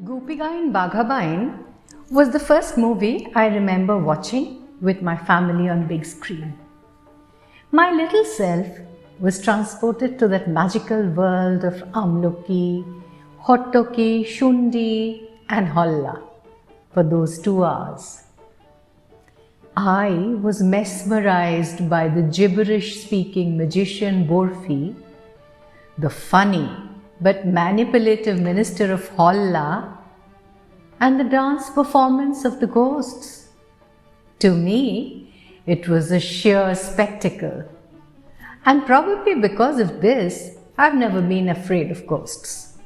Goopi Gayen Bagaha Bayen was the first movie I remember watching with my family on big screen. My little self was transported to that magical world of Amloki, Hottoki, Shundi and Holla for those 2 hours. I was mesmerized by the gibberish-speaking magician Borfi, the funny but manipulative minister of Holla, and the dance performance of the ghosts. To me, it was a sheer spectacle. And probably because of this, I've never been afraid of ghosts.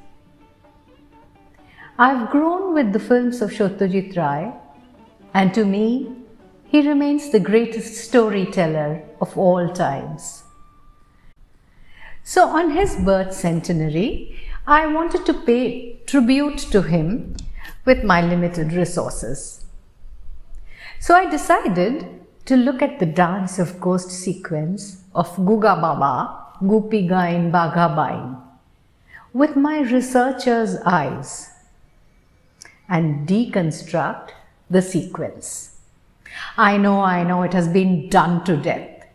I've grown with the films of Satyajit Ray, and to me, he remains the greatest storyteller of all times. So on his birth centenary, I wanted to pay tribute to him with my limited resources. So I decided to look at the dance of ghost sequence of Guga Baba, Goopi Gayen Bagaha Bayen, with my researcher's eyes and deconstruct the sequence. I know, it has been done to death.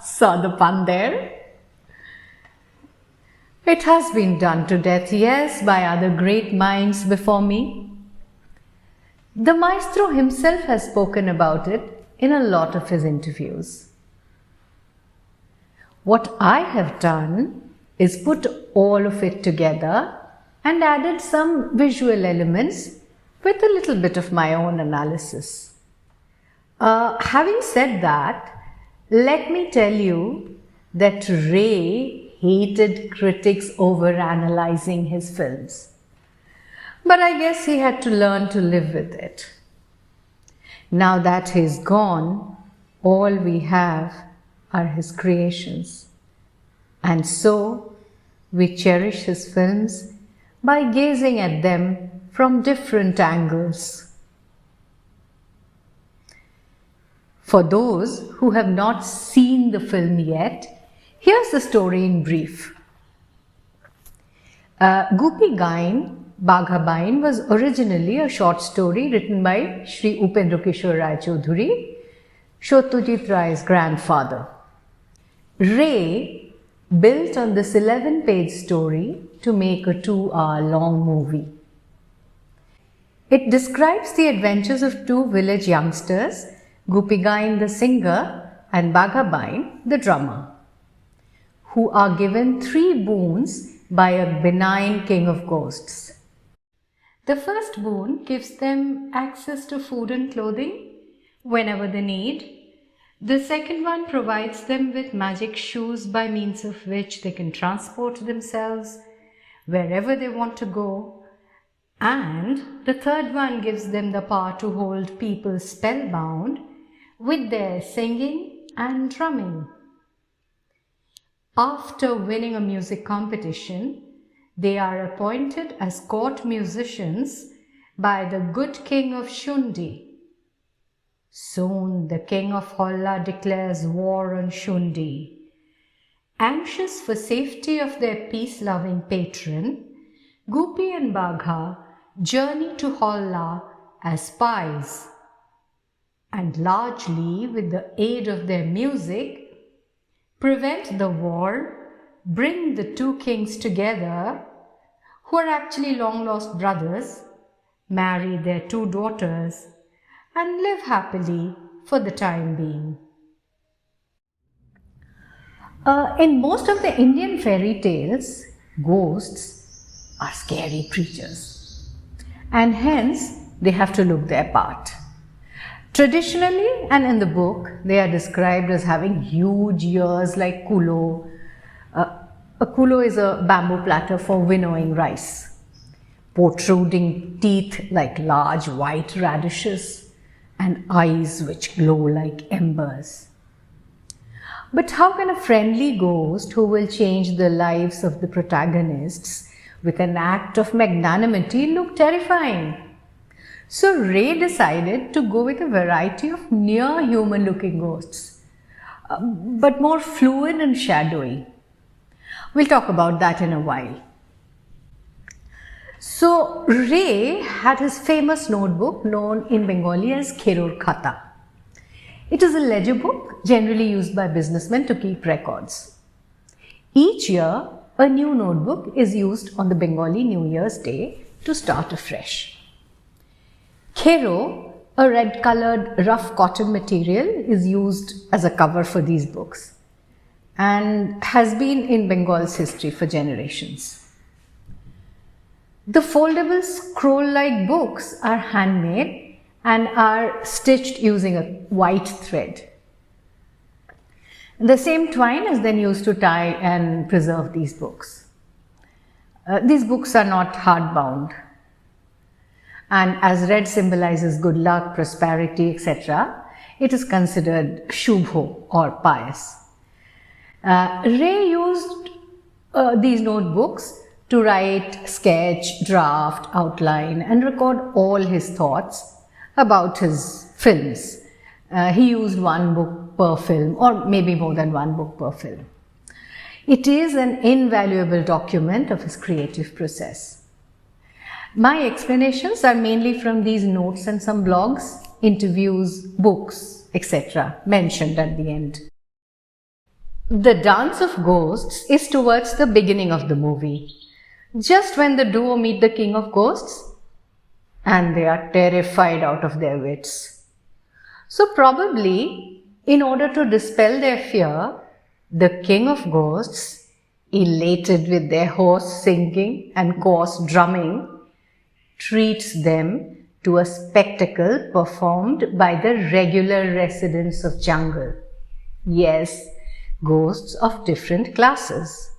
Saw the pun there? It has been done to death, yes, by other great minds before me. The maestro himself has spoken about it in a lot of his interviews. What I have done is put all of it together and added some visual elements with a little bit of my own analysis. Having said that, let me tell you that Ray hated critics over-analyzing his films. But I guess he had to learn to live with it. Now that he's gone, all we have are his creations. And so, we cherish his films by gazing at them from different angles. For those who have not seen the film yet, here's the story in brief. Goopi Gayen Bagaha Bayen was originally a short story written by Sri Upendra Kishore Rai Chaudhuri, Satyajit Ray's grandfather. Ray built on this 11-page story to make a 2-hour-long movie. It describes the adventures of 2 village youngsters, Goopi Gayen the singer and Bagaha Bayen the drummer, who are given 3 boons by a benign king of ghosts. The first boon gives them access to food and clothing whenever they need. The second one provides them with magic shoes by means of which they can transport themselves wherever they want to go. And the third one gives them the power to hold people spellbound with their singing and drumming. After winning a music competition, they are appointed as court musicians by the good king of Shundi. Soon the king of Holla declares war on Shundi. Anxious for safety of their peace-loving patron, Goopi and Bagha journey to Holla as spies, and largely with the aid of their music, prevent the war, bring the 2 kings together, who are actually long-lost brothers, marry their 2 daughters, and live happily for the time being. In most of the Indian fairy tales, ghosts are scary creatures, and hence they have to look their part. Traditionally and in the book, they are described as having huge ears like kulo. A kulo is a bamboo platter for winnowing rice, protruding teeth like large white radishes, and eyes which glow like embers. But how can a friendly ghost who will change the lives of the protagonists with an act of magnanimity look terrifying? So Ray decided to go with a variety of near human looking ghosts, but more fluid and shadowy. We'll talk about that in a while. So Ray had his famous notebook known in Bengali as Kheror Khata. It is a ledger book generally used by businessmen to keep records. Each year, a new notebook is used on the Bengali New Year's Day to start afresh. Khero, a red-colored rough cotton material, is used as a cover for these books and has been in Bengal's history for generations. The foldable scroll-like books are handmade and are stitched using a white thread. The same twine is then used to tie and preserve these books. These books are not hardbound, and as red symbolizes good luck, prosperity, etc., it is considered shubho or pious. Ray used these notebooks to write sketch, draft, outline, and record all his thoughts about his films. He used one book per film, or maybe more than one book per film. It is an invaluable document of his creative process. My explanations are mainly from these notes and some blogs, interviews, books, etc. mentioned at the end. The dance of ghosts is towards the beginning of the movie, just when the duo meet the king of ghosts, and they are terrified out of their wits. So probably, in order to dispel their fear, the king of ghosts, elated with their hoarse singing and coarse drumming, treats them to a spectacle performed by the regular residents of jungle. Yes, ghosts of different classes.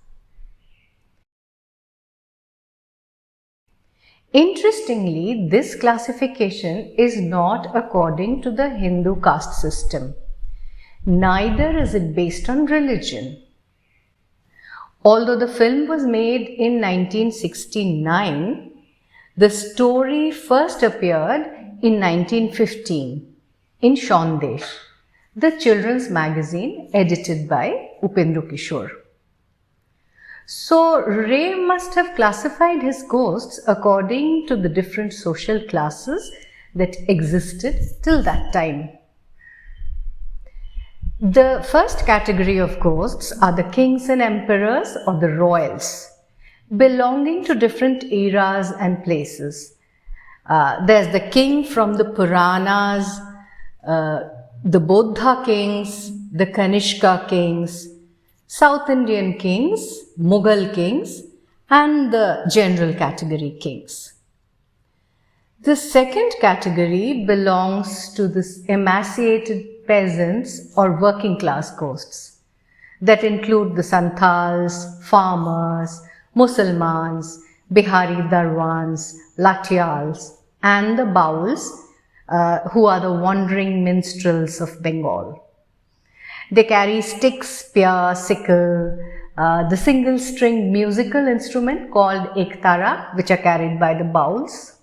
Interestingly, this classification is not according to the Hindu caste system. Neither is it based on religion. Although the film was made in 1969, the story first appeared in 1915 in Shondesh, the children's magazine edited by Upendra Kishore. So Ray must have classified his ghosts according to the different social classes that existed till that time. The first category of ghosts are the kings and emperors or the royals, belonging to different eras and places. There's the king from the Puranas, the Bodha kings, the Kanishka kings, South Indian kings, Mughal kings, and the general category kings. The second category belongs to the emaciated peasants or working class ghosts that include the Santals, farmers, Musalmans, Bihari Darwans, Latyals, and the Bauls, who are the wandering minstrels of Bengal. They carry sticks, spear, sickle, the single-stringed musical instrument called ektara, which are carried by the Bauls.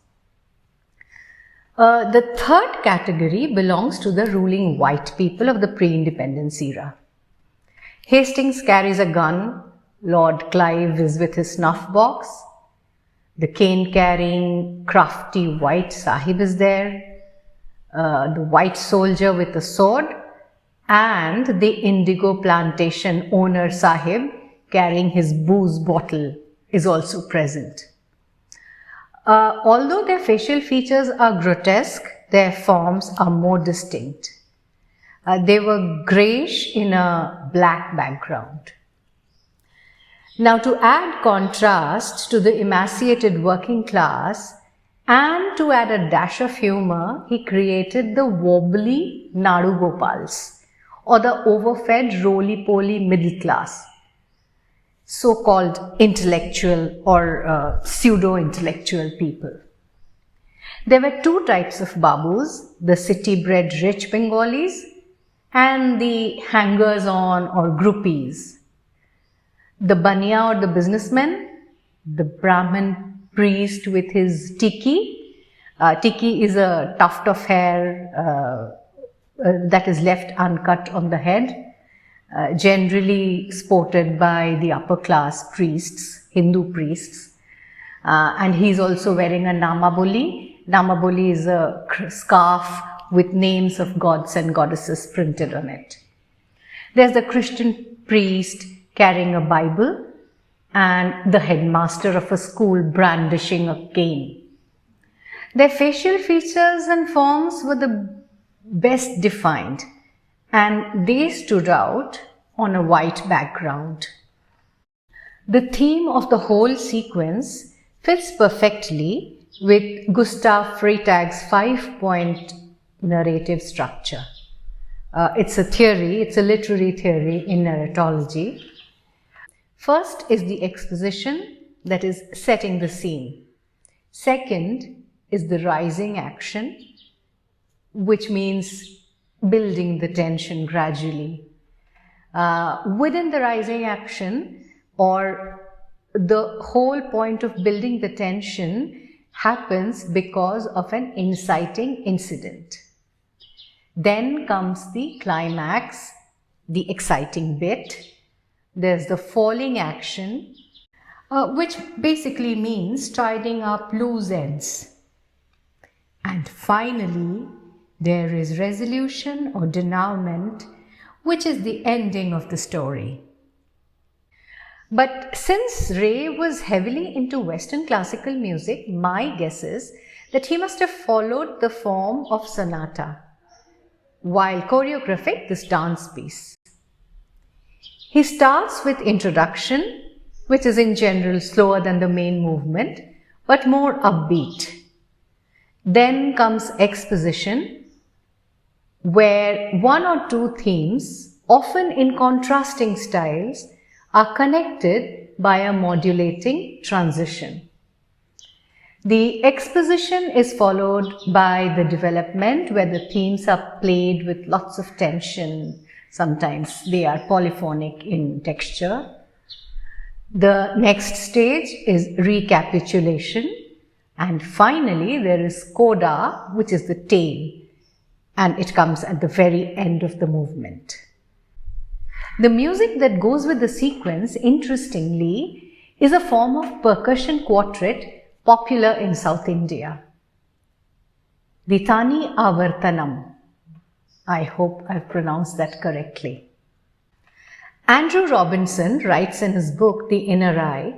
The third category belongs to the ruling white people of the pre-independence era. Hastings carries a gun, Lord Clive is with his snuff box, the cane-carrying crafty white sahib is there, the white soldier with a sword, and the indigo plantation owner sahib carrying his booze bottle is also present. Although their facial features are grotesque, their forms are more distinct. They were greyish in a black background. Now, to add contrast to the emaciated working class and to add a dash of humor, he created the wobbly Nadu Gopals, or the overfed roly-poly middle class, so-called intellectual or pseudo-intellectual people. There were two types of babus, the city-bred rich Bengalis and the hangers-on or groupies. The baniya or the businessman, the Brahmin priest with his tiki, Tiki is a tuft of hair that is left uncut on the head, generally sported by the upper class priests, Hindu priests. And he's also wearing a namaboli. Namaboli is a scarf with names of gods and goddesses printed on it. There's the Christian priest carrying a Bible and the headmaster of a school brandishing a cane. Their facial features and forms were the best defined, and they stood out on a white background. The theme of the whole sequence fits perfectly with Gustav Freytag's 5-point narrative structure. It's a theory, it's a literary theory in narratology. First is the exposition, that is setting the scene. Second is the rising action, which means building the tension gradually. Within the rising action, or the whole point of building the tension happens because of an inciting incident. Then comes the climax, the exciting bit. There's the falling action, which basically means tidying up loose ends. And finally, there is resolution or denouement, which is the ending of the story. But since Ray was heavily into Western classical music, my guess is that he must have followed the form of sonata while choreographing this dance piece. He starts with introduction, which is in general slower than the main movement, but more upbeat. Then comes exposition, where one or two themes, often in contrasting styles, are connected by a modulating transition. The exposition is followed by the development, where the themes are played with lots of tension. Sometimes they are polyphonic in texture. The next stage is recapitulation. And finally, there is coda, which is the tail, and it comes at the very end of the movement. The music that goes with the sequence, interestingly, is a form of percussion quartet popular in South India. The Tani Avartanam. I hope I've pronounced that correctly. Andrew Robinson writes in his book, The Inner Eye,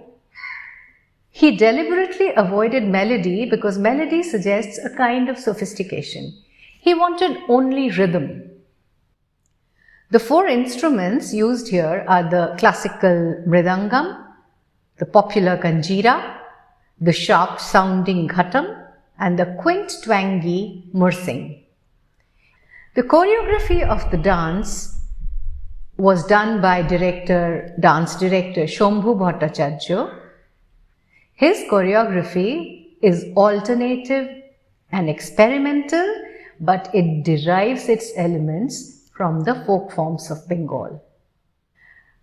he deliberately avoided melody because melody suggests a kind of sophistication. He wanted only rhythm. The four instruments used here are the classical mridangam, the popular kanjira, the sharp-sounding ghatam, and the quaint twangy mursing. The choreography of the dance was done by dance director Shambhu Bhattacharya. His choreography is alternative and experimental, but it derives its elements from the folk forms of Bengal.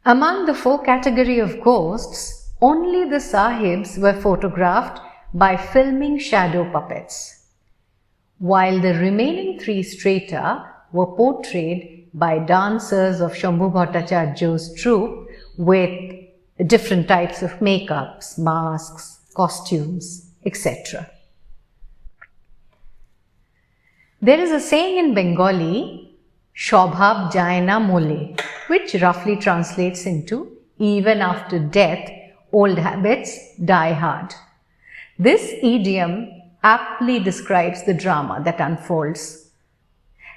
Among the four categories of ghosts, only the sahibs were photographed by filming shadow puppets, while the remaining three strata were portrayed by dancers of Shambhu Bhattacharya's troupe with different types of makeups, masks, costumes, etc. There is a saying in Bengali, Shobhab Jayna Mole, which roughly translates into, even after death, old habits die hard. This idiom aptly describes the drama that unfolds.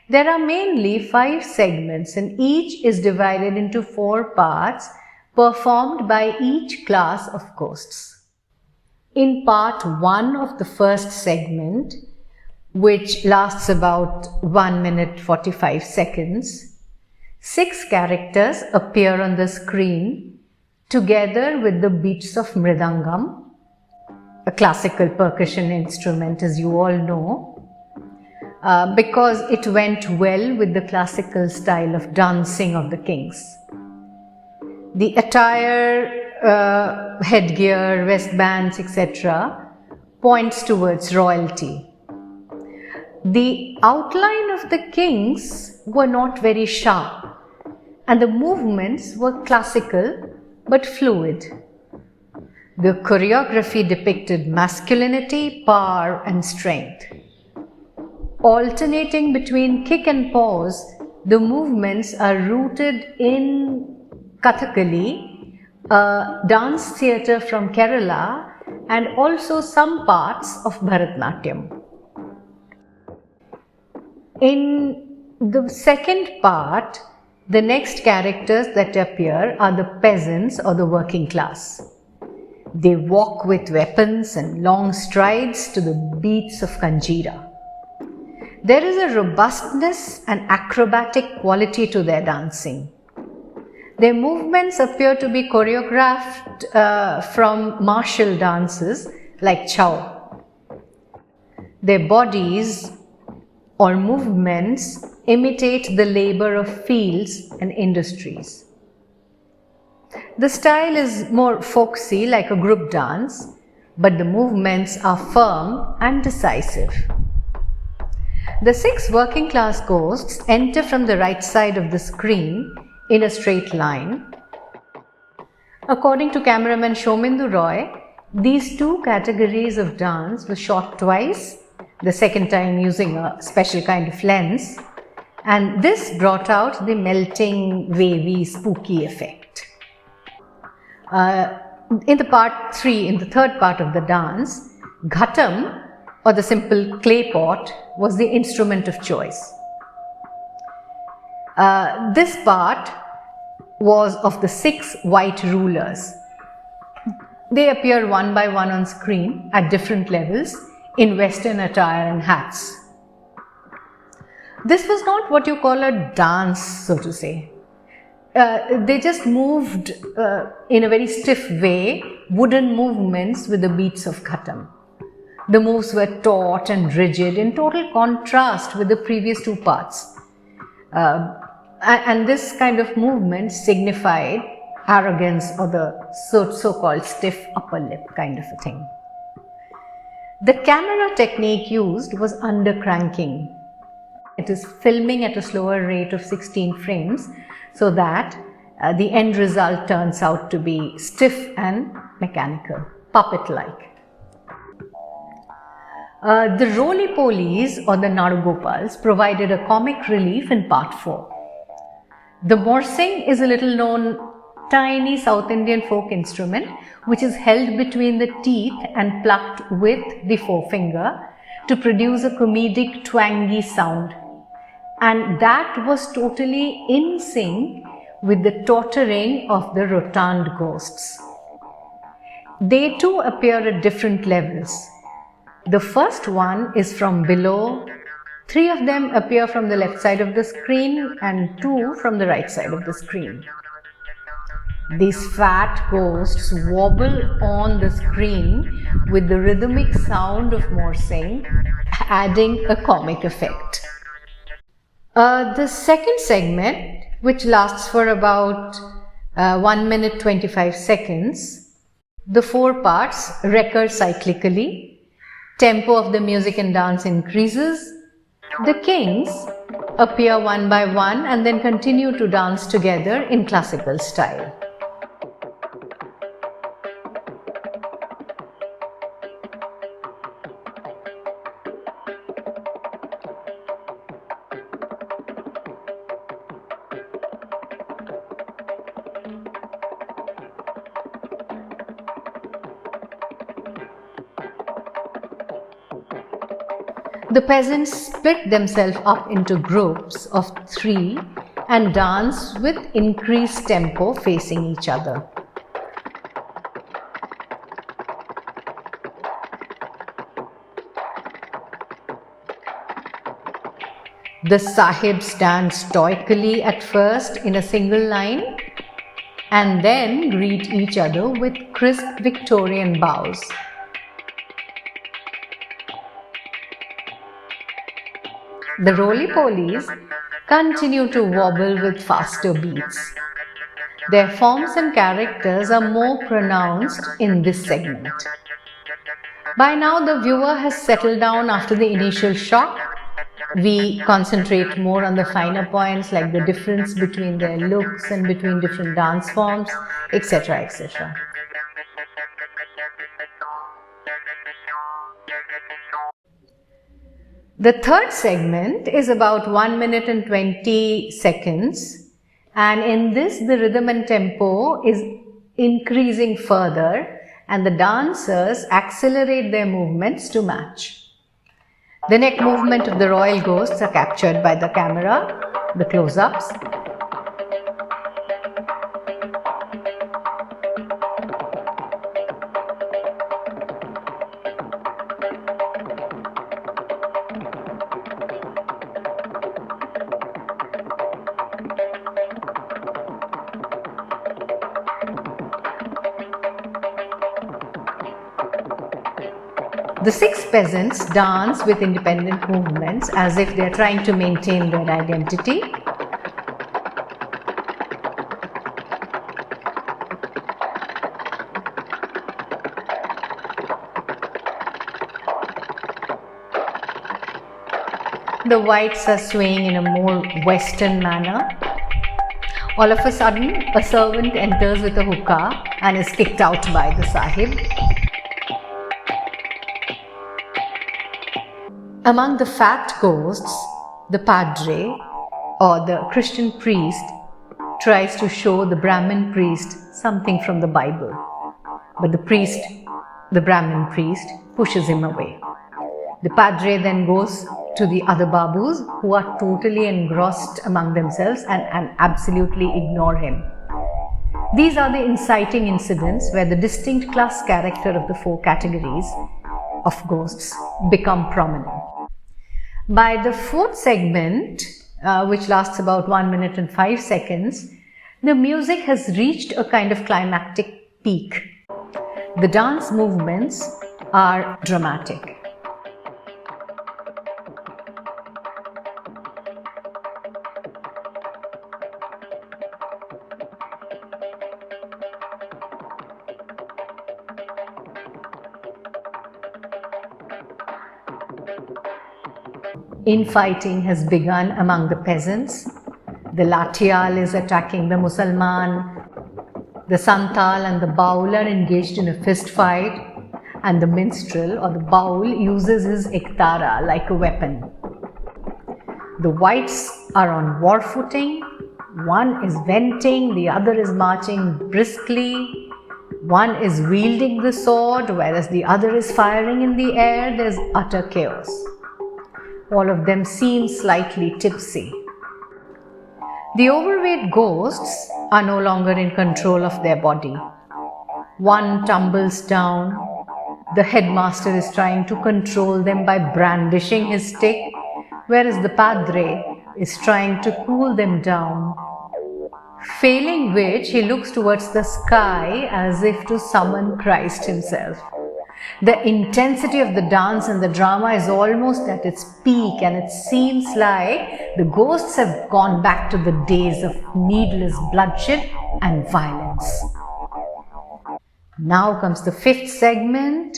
There are mainly 5 segments, and each is divided into 4 parts performed by each class of ghosts. In part 1 of the first segment, which lasts about 1 minute 45 seconds, 6 characters appear on the screen together with the beats of mridangam, a classical percussion instrument, as you all know, because it went well with the classical style of dancing of the kings. The attire, headgear, wristbands, etc. points towards royalty. The outline of the kings were not very sharp, and the movements were classical but fluid. The choreography depicted masculinity, power, and strength. Alternating between kick and pause, the movements are rooted in Kathakali, a dance theatre from Kerala, and also some parts of Bharatanatyam. In the second part, the next characters that appear are the peasants or the working class. They walk with weapons and long strides to the beats of Kanjira. There is a robustness and acrobatic quality to their dancing. Their movements appear to be choreographed from martial dances like Chow. Their bodies or movements imitate the labor of fields and industries. The style is more folksy, like a group dance, but the movements are firm and decisive. The 6 working class ghosts enter from the right side of the screen in a straight line. According to cameraman Shomindu Roy, these 2 categories of dance were shot twice, the second time using a special kind of lens, and this brought out the melting, wavy, spooky effect. In the part 3, in the third part of the dance, Ghatam, or the simple clay pot, was the instrument of choice. This part was of the 6 white rulers. They appear one by one on screen at different levels in Western attire and hats. This was not what you call a dance, so to say. They just moved in a very stiff way, wooden movements with the beats of Ghatam. The moves were taut and rigid, in total contrast with the previous 2 parts. And this kind of movement signified arrogance or the so-called stiff upper lip kind of a thing. The camera technique used was undercranking. It is filming at a slower rate of 16 frames so that the end result turns out to be stiff and mechanical, puppet-like. The roly-polies or the Nadugopals provided a comic relief in part 4. The morsing is a little known tiny South Indian folk instrument which is held between the teeth and plucked with the forefinger to produce a comedic twangy sound. And that was totally in sync with the tottering of the rotund ghosts. They too appear at different levels. The first one is from below. 3 of them appear from the left side of the screen and 2 from the right side of the screen. These fat ghosts wobble on the screen with the rhythmic sound of morsing, adding a comic effect. The second segment, which lasts for about 1 minute 25 seconds, the 4 parts recur cyclically. Tempo of the music and dance increases. The kings appear one by one and then continue to dance together in classical style. The peasants split themselves up into groups of 3 and dance with increased tempo facing each other. The sahib stands stoically at first in a single line and then greet each other with crisp Victorian bows. The roly-polies continue to wobble with faster beats. Their forms and characters are more pronounced in this segment. By now, the viewer has settled down after the initial shock We concentrate more on the finer points like the difference between their looks and between different dance forms, etc. etc. The third segment is about 1 minute and 20 seconds, and in this the rhythm and tempo is increasing further and the dancers accelerate their movements to match. The neck movement of the royal ghosts are captured by the camera, the close-ups. The 6 peasants dance with independent movements as if they are trying to maintain their identity. The whites are swaying in a more Western manner. All of a sudden, a servant enters with a hookah and is kicked out by the sahib. Among the fat ghosts, the padre or the Christian priest tries to show the Brahmin priest something from the Bible, but the Brahmin priest pushes him away. The padre then goes to the other babus who are totally engrossed among themselves and absolutely ignore him. These are the inciting incidents where the distinct class character of the 4 categories of ghosts become prominent. By the 4th segment, which lasts about 1 minute and 5 seconds, the music has reached a kind of climactic peak. The dance movements are dramatic. Infighting has begun among the peasants. The Lathial is attacking the Musalman. The Santal and the Baul are engaged in a fist fight, and the minstrel or the Baul uses his ektara like a weapon. The whites are on war footing. One is venting, the other is marching briskly. One is wielding the sword, whereas the other is firing in the air. There's utter chaos. All of them seem slightly tipsy. The overweight ghosts are no longer in control of their body. One tumbles down. The headmaster is trying to control them by brandishing his stick, whereas the padre is trying to cool them down. Failing which, he looks towards the sky as if to summon Christ himself. The intensity of the dance and the drama is almost at its peak, and it seems like the ghosts have gone back to the days of needless bloodshed and violence. Now comes the 5th segment,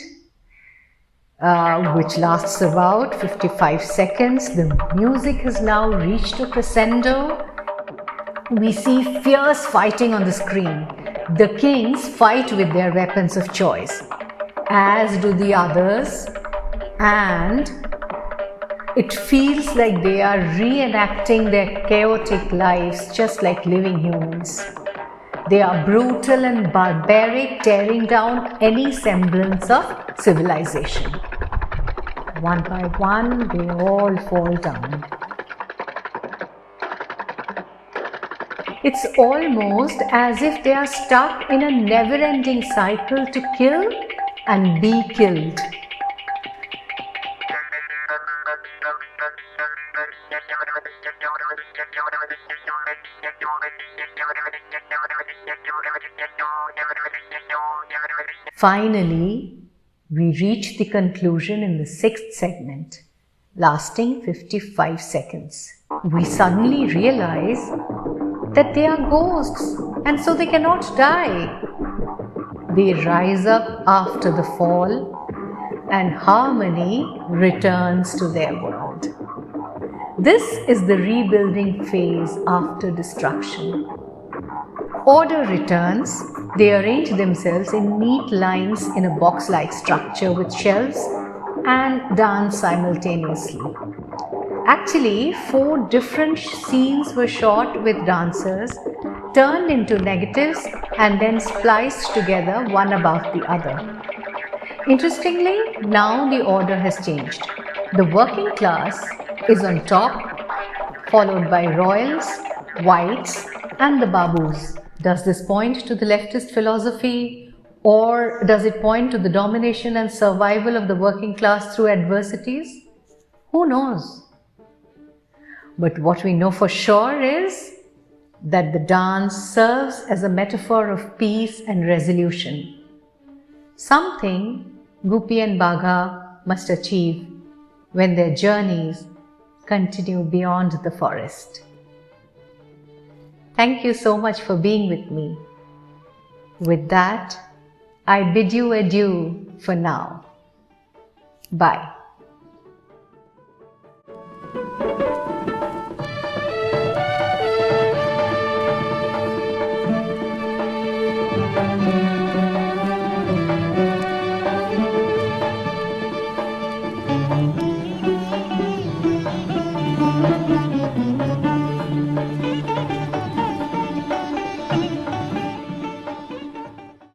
which lasts about 55 seconds. The music has now reached a crescendo. We see fierce fighting on the screen. The kings fight with their weapons of choice, as do the others, and it feels like they are reenacting their chaotic lives just like living humans. They are brutal and barbaric, tearing down any semblance of civilization. One by one, they all fall down. It's almost as if they are stuck in a never-ending cycle to kill and be killed. Finally, we reach the conclusion in the 6th segment, lasting 55 seconds. We suddenly realize that they are ghosts and so they cannot die. They rise up after the fall and harmony returns to their world. This is the rebuilding phase after destruction. Order returns. They arrange themselves in neat lines in a box-like structure with shelves and dance simultaneously. Actually, 4 different scenes were shot with dancers, turned into negatives and then spliced together one above the other. Interestingly, now the order has changed. The working class is on top, followed by royals, whites, and the babus. Does this point to the leftist philosophy, or does it point to the domination and survival of the working class through adversities? Who knows? But what we know for sure is that the dance serves as a metaphor of peace and resolution, something Goopi and Bagha must achieve when their journeys continue beyond the forest. Thank you so much for being with me. With that, I bid you adieu for now. Bye.